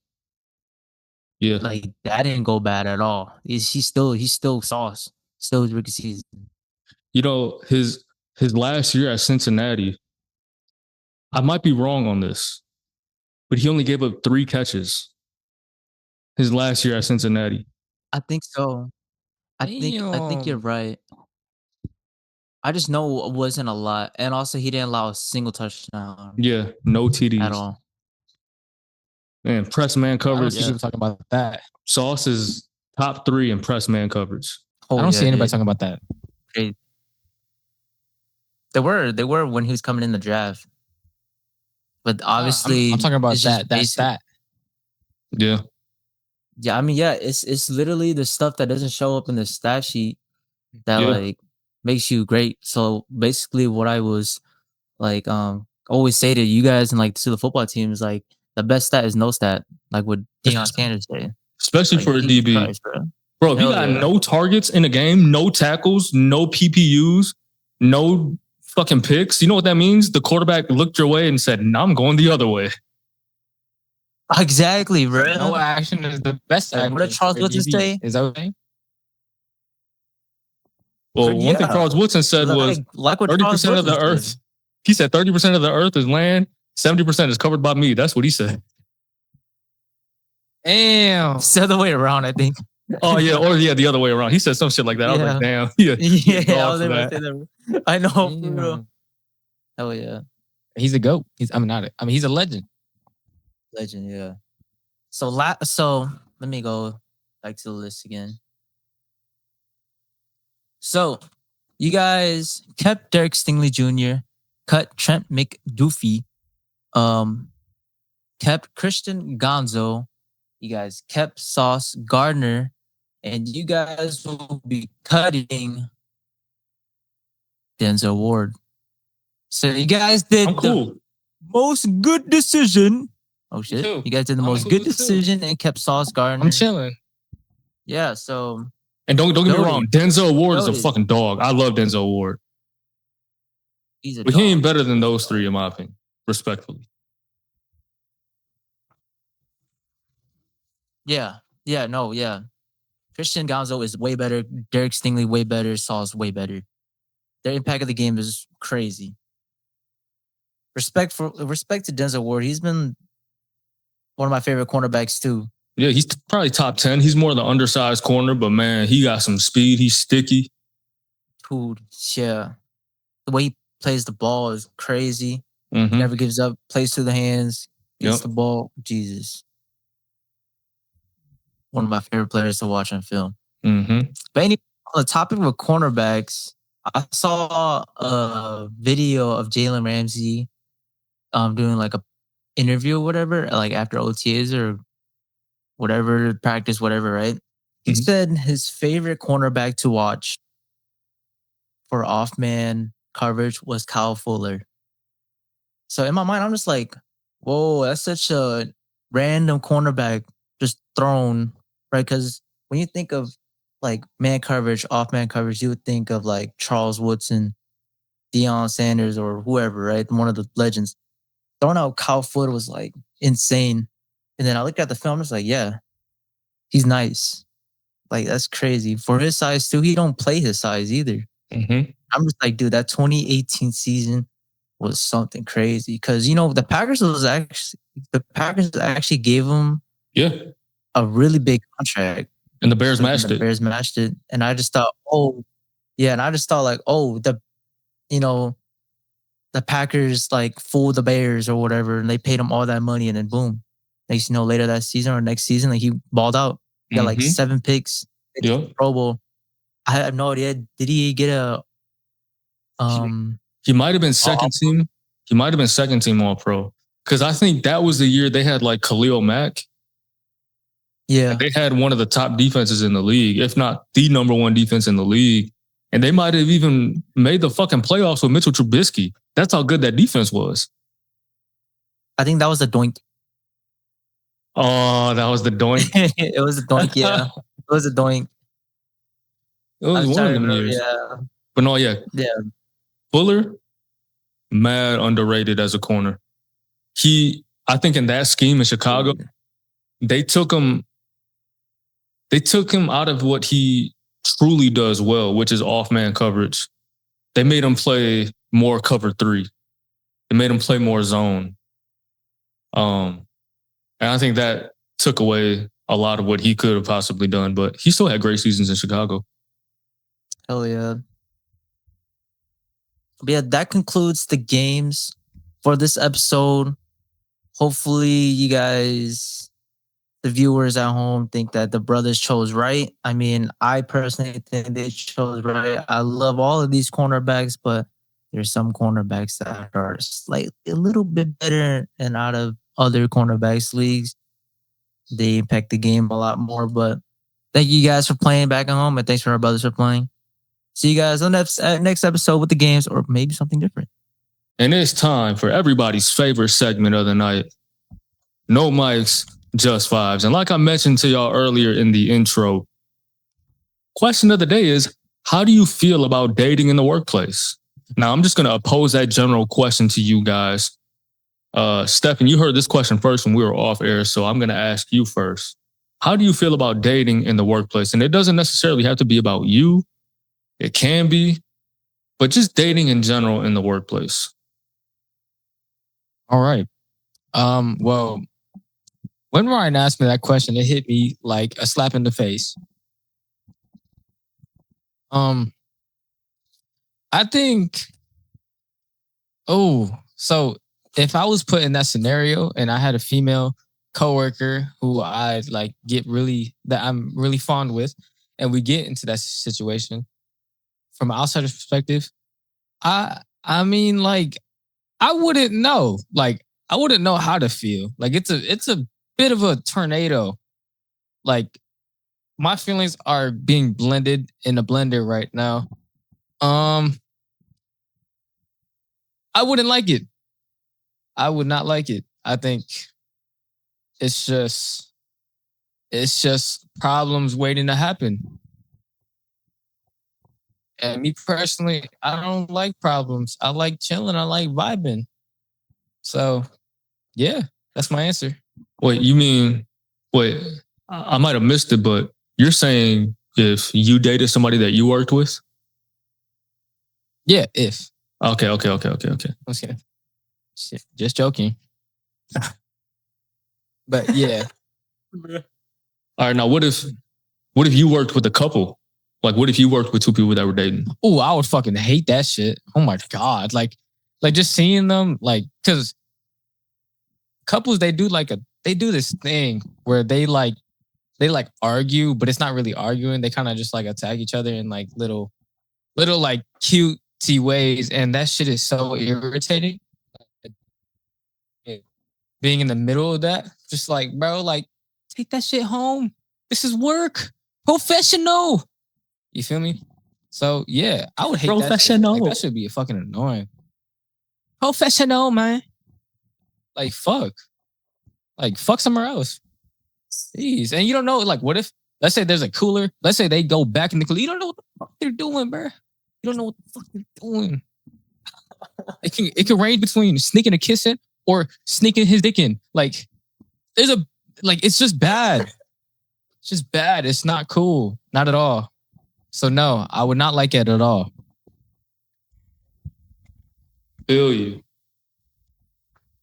S2: Yeah.
S3: Like, that didn't go bad at all. He's still Sauce. Still his rookie season.
S2: You know, his last year at Cincinnati, I might be wrong on this, but he only gave up 3 catches his last year at Cincinnati.
S3: I think so. I think you're right. I just know it wasn't a lot. And also he didn't allow a single touchdown.
S2: Yeah, no TDs.
S3: At all.
S2: Man, press man
S1: I don't
S2: coverage.
S1: see people talking about that.
S2: Sauce is top 3 in press man coverage.
S1: I don't see anybody talking about that.
S3: They were when he was coming in the draft. But obviously
S1: I'm talking about that stat.
S2: Yeah.
S3: Yeah, I mean, yeah, it's literally the stuff that doesn't show up in the stat sheet that like makes you great. So basically what I was like always say to you guys and like to the football team is like the best stat is no stat, like what Deion Sanders say.
S2: Especially
S3: like,
S2: for a DB.
S3: Christ,
S2: bro, if you got no targets in a game, no tackles, no PPUs, no fucking picks, you know what that means? The quarterback looked your way and said, "No, I'm going the other way."
S3: Exactly, bro.
S1: No action is the best action.
S3: What did Charles Woodson say?
S1: Is that okay?
S2: Well, one thing Charles Woodson said was
S3: like
S2: 30% of the earth. He said 30% of the earth is land, 70% is covered by me. That's what he said.
S1: Damn.
S3: It's the other way around, I think.
S2: Oh, yeah. Or, yeah, the other way around. He said some shit like that. I was like, damn.
S3: Yeah, I was about to say that. I know. For real. Hell yeah.
S1: He's a GOAT. He's a legend.
S3: Legend, yeah. So let me go back to the list again. So you guys kept Derek Stingley Jr., cut Trent McDuffie, kept Christian Gonzo, you guys kept Sauce Gardner, and you guys will be cutting Denzel Ward. So you guys did the most good decision Oh shit!
S1: too.
S3: You guys did the
S1: I'm
S3: most
S1: cool
S3: good
S1: too.
S3: decision and kept Sauce Gardner.
S1: I'm chilling.
S3: Yeah. So
S2: And don't get me
S3: Noted.
S2: wrong, Denzel Ward is a
S3: Noted.
S2: fucking dog. I love Denzel Ward,
S3: he's a
S2: but he ain't
S3: dog.
S2: better than those three in my opinion, respectfully.
S3: Yeah. Yeah. No. Yeah. Christian Gonzo is way better. Derek Stingley way better. Sauce way better. Their impact of the game is crazy. Respect to Denzel Ward. He's been one of my favorite cornerbacks too.
S2: Yeah, he's probably top 10. He's more the undersized corner, but man, he got some speed. He's sticky.
S3: Dude, yeah. The way he plays the ball is crazy.
S2: Mm-hmm.
S3: Never gives up. Plays through the hands. Gets
S2: Yep.
S3: the ball. Jesus. One of my favorite players to watch on film.
S2: Mm-hmm.
S3: But anyway, on the topic of cornerbacks, I saw a video of Jalen Ramsey doing like a interview or whatever, like after OTAs or whatever, practice, whatever, right? He
S2: Mhm.
S3: said his favorite cornerback to watch for off-man coverage was Kyle Fuller. So in my mind, I'm just like, whoa, that's such a random cornerback just thrown, right? Because when you think of like man coverage, off-man coverage, you would think of like Charles Woodson, Deion Sanders, or whoever, right? One of the legends. Throwing out Kyle Fuller was like insane. And then I looked at the film, I was like, yeah, he's nice. Like, that's crazy. For his size, too, he don't play his size either.
S2: Mm-hmm.
S3: I'm just like, dude, that 2018 season was something crazy. Because, you know, the Packers actually gave him a really big contract.
S2: And the Bears matched it.
S3: Bears matched it. And I just thought, oh, yeah. And I just thought like, oh, the Packers like fooled the Bears or whatever. And they paid him all that money. And then boom. Next, later that season or next season, like he balled out. He got like 7 picks. Pro Bowl. I have no idea. Did he get a
S2: He might have been second team. He might have been second team All Pro. Because I think that was the year they had like Khalil Mack.
S3: Yeah.
S2: And they had one of the top defenses in the league, if not the number one defense in the league. And they might have even made the fucking playoffs with Mitchell Trubisky. That's how good that defense was.
S3: I think that was the doink.
S2: Oh, that was the doink.
S3: It was a doink, yeah. It was a doink.
S2: It was one of them years.
S3: Yeah.
S2: But no, yeah.
S3: Yeah.
S2: Fuller, mad underrated as a corner. I think in that scheme in Chicago, they took him out of what he truly does well, which is off-man coverage. They made him play more cover 3. They made him play more zone. And I think that took away a lot of what he could have possibly done, but he still had great seasons in Chicago.
S3: Hell yeah. But yeah, that concludes the games for this episode. Hopefully you guys, the viewers at home, think that the brothers chose right. I mean, I personally think they chose right. I love all of these cornerbacks, but there's some cornerbacks that are slightly a little bit better and out of other cornerbacks leagues. They impact the game a lot more. But thank you guys for playing back at home, and thanks for our brothers for playing. See you guys on the next episode with the games, or maybe something different.
S2: And it's time for everybody's favorite segment of the night. No mics, just vibes. And like I mentioned to y'all earlier in the intro, question of the day is, how do you feel about dating in the workplace? Now, I'm just going to pose that general question to you guys. Stephen, you heard this question first when we were off air, so I'm going to ask you first. How do you feel about dating in the workplace? And it doesn't necessarily have to be about you. It can be, but just dating in general in the workplace.
S1: All right. Well, when Ryan asked me that question, it hit me like a slap in the face. I think, so if I was put in that scenario and I had a female coworker who I like that I'm really fond with, and we get into that situation from an outsider's perspective, I mean, like, I wouldn't know. Like, I wouldn't know how to feel. Like, it's a bit of a tornado. Like, my feelings are being blended in a blender right now. I wouldn't like it. I would not like it. I think it's just problems waiting to happen. And me personally, I don't like problems. I like chilling. I like vibing. So, yeah, that's my answer.
S2: Wait, you mean, wait, I might have missed it, but you're saying if you dated somebody that you worked with?
S1: Yeah, if.
S2: Okay.
S1: I'm just kidding. Shit, just joking. But yeah.
S2: All right, now what if you worked with a couple? Like, what if you worked with two people that were dating?
S1: Oh, I would fucking hate that shit. Oh my God. Like just seeing them, like, cause couples, they do this thing where they argue, but it's not really arguing. They kind of just like attack each other in like little like cutesy ways. And that shit is so irritating. Being in the middle of that, just like, bro, like, take that shit home. This is work. Professional. You feel me? So yeah, I would hate
S2: Professional.
S1: that shit. Like, that should be fucking annoying. Professional, man. Like fuck somewhere else. Jeez. And you don't know, like, what if, let's say there's a cooler. Let's say they go back in the cooler. You don't know what the fuck they're doing, bro. You don't know what the fuck they're doing. It can range between sneaking a kiss in or sneaking his dick in. Like, it's just bad. It's just bad. It's not cool. Not at all. So no, I would not like it at all.
S2: Feel you.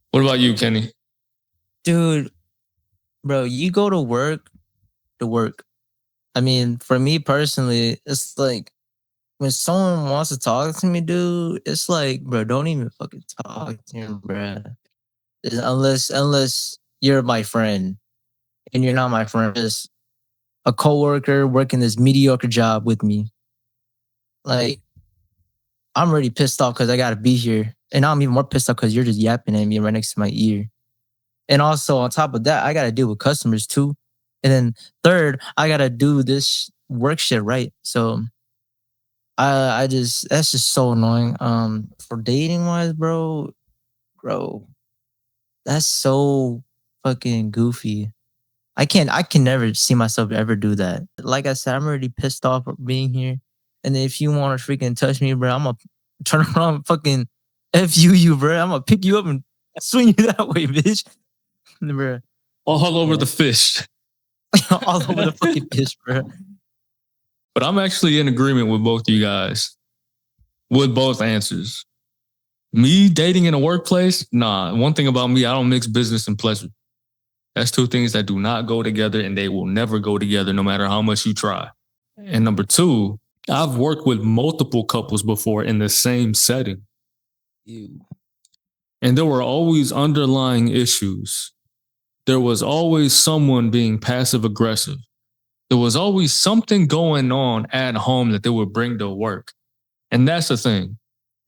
S2: What about you, Kenny?
S3: Dude, bro, you go to work. I mean, for me personally, it's like when someone wants to talk to me, dude, it's like, bro, don't even fucking talk to me, bro. Unless you're my friend and you're not my friend, just a coworker working this mediocre job with me. Like, I'm already pissed off because I gotta be here. And I'm even more pissed off because you're just yapping at me right next to my ear. And also on top of that, I gotta deal with customers too. And then third, I gotta do this work shit right. So that's just so annoying. For dating wise, bro, that's so fucking goofy. I can never see myself ever do that. Like I said, I'm already pissed off for being here. And if you want to freaking touch me, bro, I'm gonna turn around and fucking F you, bro. I'm gonna pick you up and swing you that way, bitch. Bro.
S2: All over the fish.
S3: All over the fucking fish, bro.
S2: But I'm actually in agreement with both of you guys. With both answers. Me dating in a workplace? Nah. One thing about me, I don't mix business and pleasure. That's two things that do not go together and they will never go together no matter how much you try. And number two, I've worked with multiple couples before in the same setting.
S1: Ew.
S2: And there were always underlying issues. There was always someone being passive aggressive. There was always something going on at home that they would bring to work. And that's the thing.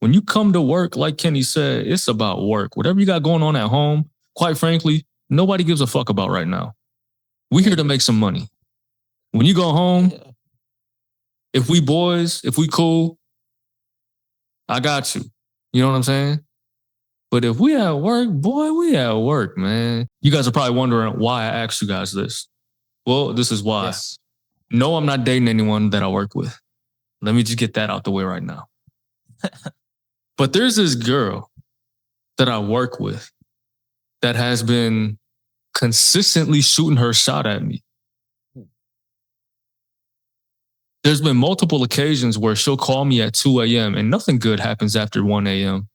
S2: When you come to work, like Kenny said, it's about work. Whatever you got going on at home, quite frankly, nobody gives a fuck about right now. We're here to make some money. When you go home, if we boys, if we cool, I got you. You know what I'm saying? But if we at work, boy, we at work, man. You guys are probably wondering why I asked you guys this. Well, this is why.
S1: Yes.
S2: No, I'm not dating anyone that I work with. Let me just get that out the way right now. But there's this girl that I work with that has been consistently shooting her shot at me. There's been multiple occasions where she'll call me at 2 a.m. and nothing good happens after 1 a.m.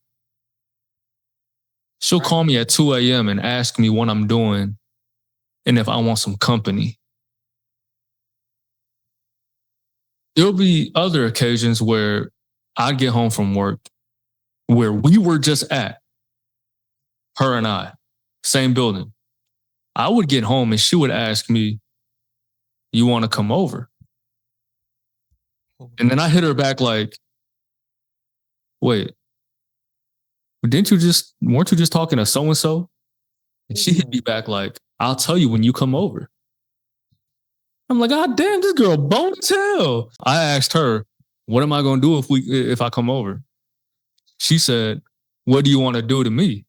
S2: She'll call me at 2 a.m. and ask me what I'm doing and if I want some company. There'll be other occasions where I get home from work where we were just at, her and I, same building. I would get home and she would ask me, you want to come over? And then I hit her back like, wait, weren't you just talking to so-and-so? And she hit me back like, I'll tell you when you come over. I'm like, God damn, this girl bone as hell. I asked her, what am I going to do if I come over? She said, what do you want to do to me?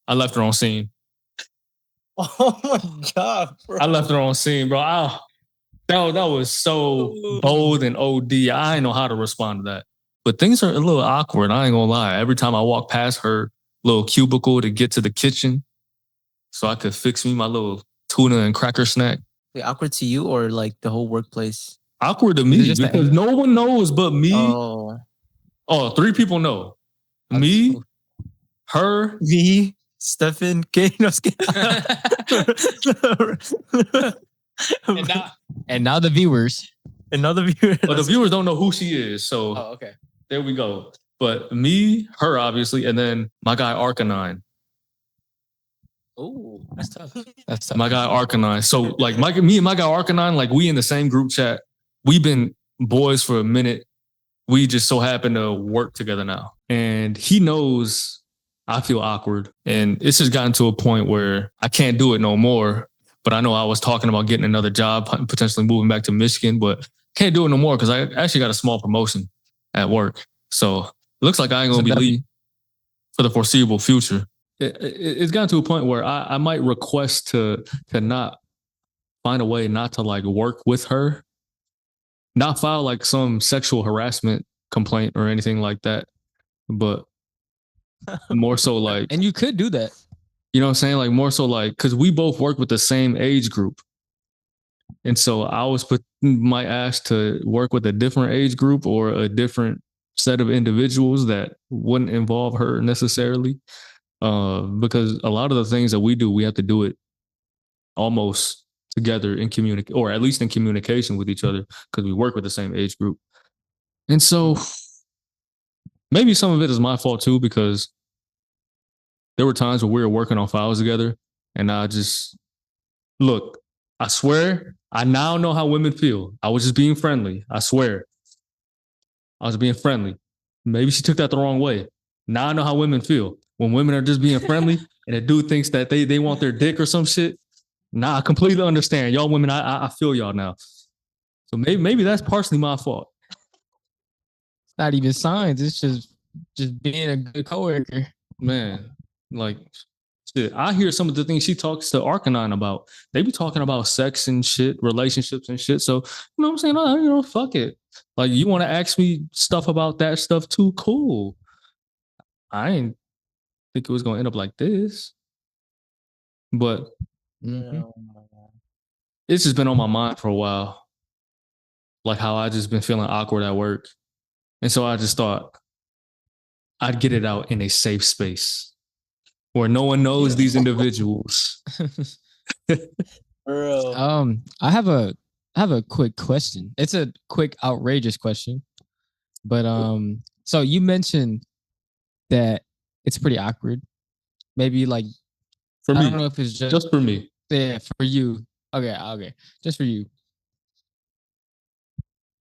S2: I left her on scene.
S3: Oh my god, bro.
S2: I left her on scene, bro. That was so bold and OD. I didn't know how to respond to that. But things are a little awkward. I ain't gonna lie. Every time I walk past her little cubicle to get to the kitchen, so I could fix me my little tuna and cracker snack.
S3: Wait, awkward to you or like the whole workplace?
S2: Awkward to me because no one knows but me.
S3: Oh,
S2: 3 people know. Me, her,
S3: me, Stefan, K. No,
S1: and now the viewers.
S3: Another viewer.
S2: but the viewers don't know who she is. So
S1: okay.
S2: there we go. But me, her, obviously, and then my guy Arcanine.
S1: Oh, that's tough. That's tough.
S2: My guy Arcanine. So like me and my guy Arcanine, like we in the same group chat. We've been boys for a minute. We just so happen to work together now. And he knows I feel awkward. And it's just gotten to a point where I can't do it no more. But I know I was talking about getting another job, potentially moving back to Michigan, but can't do it no more because I actually got a small promotion at work. So it looks like I ain't going to be leaving for the foreseeable future. It's gotten to a point where I might request to not find a way not to like work with her, not file like some sexual harassment complaint or anything like that, but more so like,
S1: and you could do that.
S2: You know what I'm saying? Like more so like, because we both work with the same age group. And so I might ask to work with a different age group or a different set of individuals that wouldn't involve her necessarily. Because a lot of the things that we do, we have to do it almost together in communicate, or at least in communication with each other, because we work with the same age group. And so maybe some of it is my fault too, because there were times where we were working on files together and I just, look, I swear, I now know how women feel. I was just being friendly. I swear. I was being friendly. Maybe she took that the wrong way. Now I know how women feel. When women are just being friendly and a dude thinks that they want their dick or some shit. Nah, I completely understand. Y'all women, I feel y'all now. So maybe that's partially my fault.
S1: It's not even signs. It's just being a good coworker.
S2: Man, like, shit, I hear some of the things she talks to Arcanine about. They be talking about sex and shit, relationships and shit. So, you know what I'm saying? Fuck it. Like, you want to ask me stuff about that stuff too? Cool. I ain't think it was going to end up like this. But it's just been on my mind for a while. Like how I just been feeling awkward at work. And so I just thought I'd get it out in a safe space where no one knows these individuals.
S3: Bro.
S1: I have a quick question. It's a quick, outrageous question. But so you mentioned that it's pretty awkward. Maybe like
S2: For me.
S1: I don't know if it's
S2: just for me.
S1: Yeah, for you. Okay. Just for you.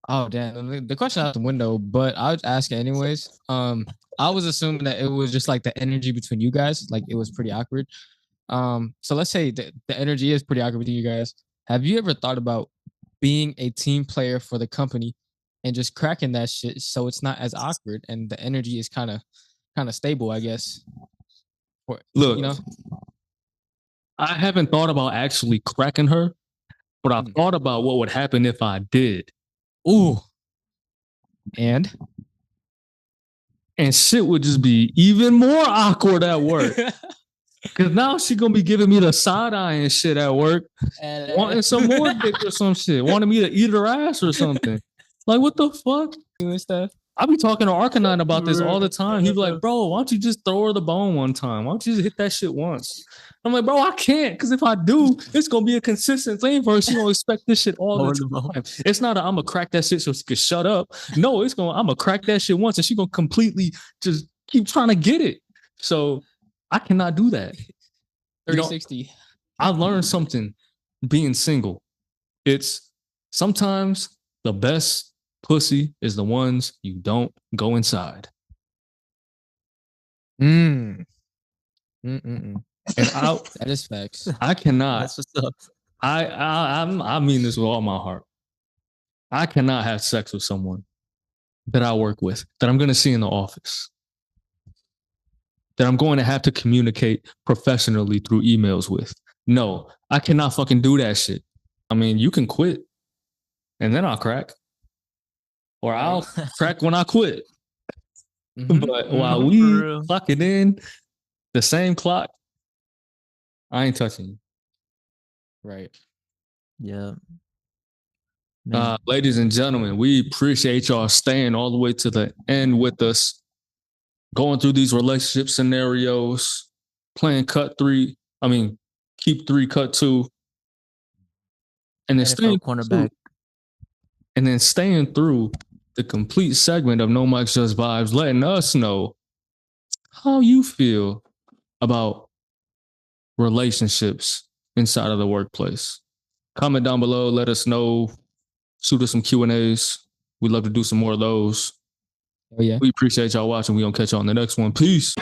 S1: Oh damn. The question out the window, but I'll ask it anyways. I was assuming that it was just like the energy between you guys, like it was pretty awkward. So let's say the energy is pretty awkward between you guys. Have you ever thought about being a team player for the company and just cracking that shit so it's not as awkward and the energy is kind of stable, I guess?
S2: Look,
S1: you know,
S2: I haven't thought about actually cracking her, but I've thought about what would happen if I did.
S1: Ooh. And
S2: shit would just be even more awkward at work. Because now she going to be giving me the side eye and shit at work, wanting some more dick or some shit, wanting me to eat her ass or something. Like, what the fuck?
S1: doing stuff.
S2: I be talking to Arcanine about this all the time. He be like, bro, why don't you just throw her the bone one time? Why don't you just hit that shit once? I'm like, bro, I can't, because if I do, it's going to be a consistent thing for her. She going to expect this shit all the time. It's not I'm going to crack that shit so she can shut up. No, I'm going to crack that shit once and she going to completely just keep trying to get it. So I cannot do that.
S1: 30-60.
S2: I learned something being single. It's sometimes the best pussy is the ones you don't go inside.
S1: And
S2: that
S1: is facts.
S2: I cannot.
S3: That's what's up.
S2: I mean this with all my heart. I cannot have sex with someone that I work with, that I'm going to see in the office, that I'm going to have to communicate professionally through emails with. No, I cannot fucking do that shit. I mean, you can quit and then I'll crack. Or I'll crack when I quit. But while we clock it in, the same clock, I ain't touching you.
S1: Right.
S3: Yeah. Man.
S2: Ladies and gentlemen, we appreciate y'all staying all the way to the end with us, going through these relationship scenarios, playing keep 3, cut 2, and then
S3: NFL cornerback.
S2: And then staying through the complete segment of No Mike's Just Vibes, letting us know how you feel about relationships inside of the workplace. Comment down below. Let us know. Shoot us some Q&As. We'd love to do some more of those.
S1: Oh, yeah.
S2: We appreciate y'all watching. We gonna catch y'all on the next one. Peace.